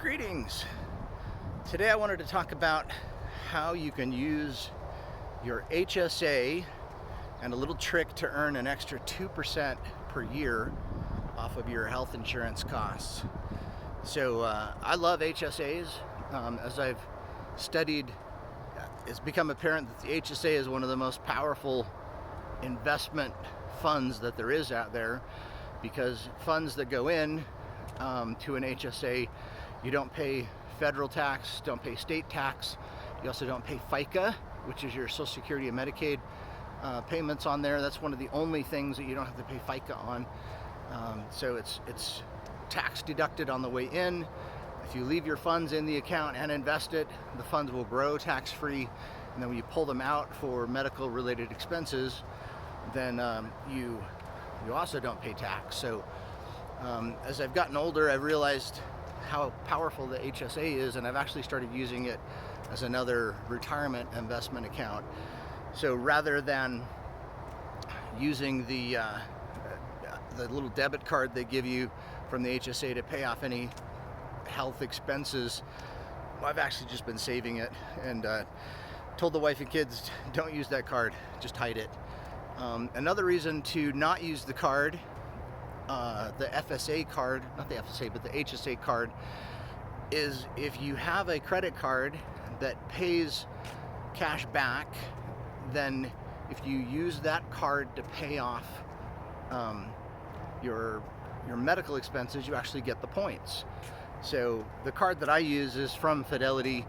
Greetings. Today I wanted to talk about how you can use your HSA and a little trick to earn an extra 2% per year off of your health insurance costs. So I love HSAs. As I've studied, it's become apparent that the HSA is one of the most powerful investment funds that there is out there, because funds that go in to an HSA, you don't pay federal tax, don't pay state tax. You also don't pay FICA, which is your Social Security and Medicaid payments on there. That's one of the only things that you don't have to pay FICA on. So it's tax deducted on the way in. If you leave your funds in the account and invest it, the funds will grow tax-free. And then when you pull them out for medical related expenses, then you also don't pay tax. So as I've gotten older, I've realized how powerful the HSA is, and I've actually started using it as another retirement investment account. So rather than using the little debit card they give you from the HSA to pay off any health expenses, I've actually just been saving it, and told the wife and kids, don't use that card, just hide it. Another reason to not use the card, the FSA card, not the FSA, but the HSA card, is if you have a credit card that pays cash back, then if you use that card to pay off your medical expenses, you actually get the points. So the card that I use is from Fidelity.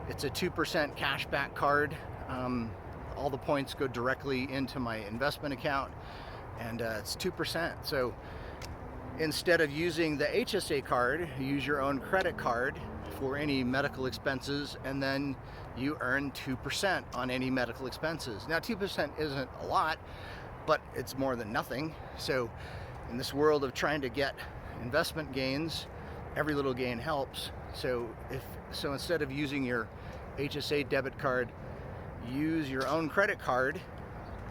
It's a 2% cash back card. All the points go directly into my investment account, and it's 2%. So instead of using the HSA card, you use your own credit card for any medical expenses, and then you earn 2% on any medical expenses. Now 2% isn't a lot, but it's more than nothing. So in this world of trying to get investment gains, every little gain helps. So instead of using your HSA debit card, use your own credit card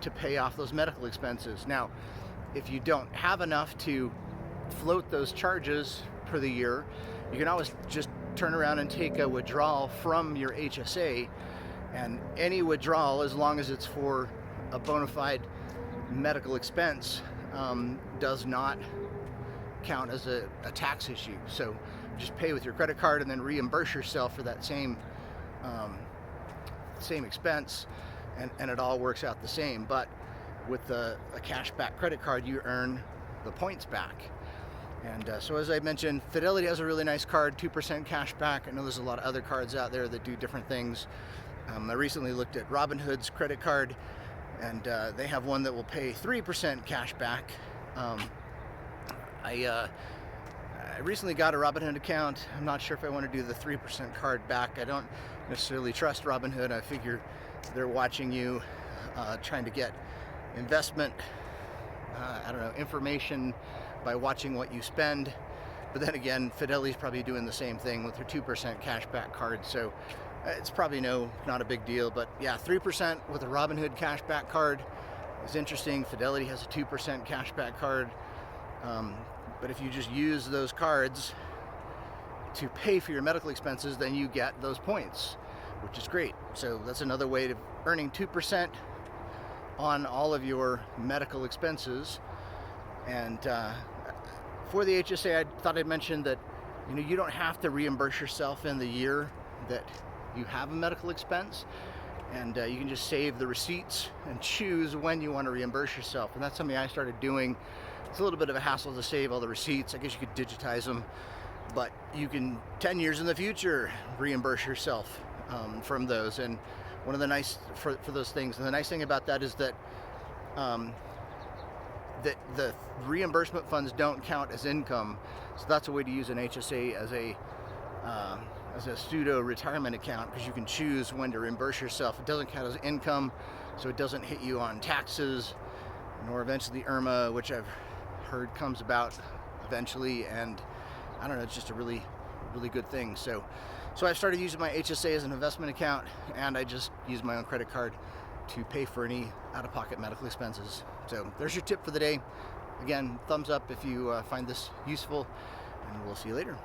to pay off those medical expenses. Now, if you don't have enough to float those charges for the year, you can always just turn around and take a withdrawal from your HSA, and any withdrawal, as long as it's for a bona fide medical expense, does not count as a tax issue. So just pay with your credit card and then reimburse yourself for that same expense, and it all works out the same. But with a cashback credit card, you earn the points back. And so as I mentioned, Fidelity has a really nice card, 2% cash back. I know there's a lot of other cards out there that do different things. I recently looked at Robinhood's credit card, and they have one that will pay 3% cash back. I recently got a Robinhood account. I'm not sure if I want to do the 3% card back. I don't necessarily trust Robinhood. I figure they're watching you, trying to get investment, information by watching what you spend. But then again, Fidelity's probably doing the same thing with their 2% cashback card. So it's probably not a big deal. But yeah, 3% with a Robinhood cashback card is interesting. Fidelity has a 2% cashback card. But if you just use those cards to pay for your medical expenses, then you get those points, which is great. So that's another way of earning 2% on all of your medical expenses. And for the HSA, I thought I'd mention that you don't have to reimburse yourself in the year that you have a medical expense, and you can just save the receipts and choose when you want to reimburse yourself. And that's something I started doing. It's a little bit of a hassle to save all the receipts. I guess you could digitize them, but you can 10 years in the future reimburse yourself from those. And one of the nice for those things, and the nice thing about that is that that the reimbursement funds don't count as income. So that's a way to use an HSA as a pseudo retirement account, because you can choose when to reimburse yourself. It doesn't count as income, so it doesn't hit you on taxes, nor eventually IRMA, which I've heard comes about eventually. And I don't know, it's just a really good thing. So I've started using my HSA as an investment account, and I just use my own credit card to pay for any out-of-pocket medical expenses. So there's your tip for the day. Again, thumbs up if you find this useful, and we'll see you later.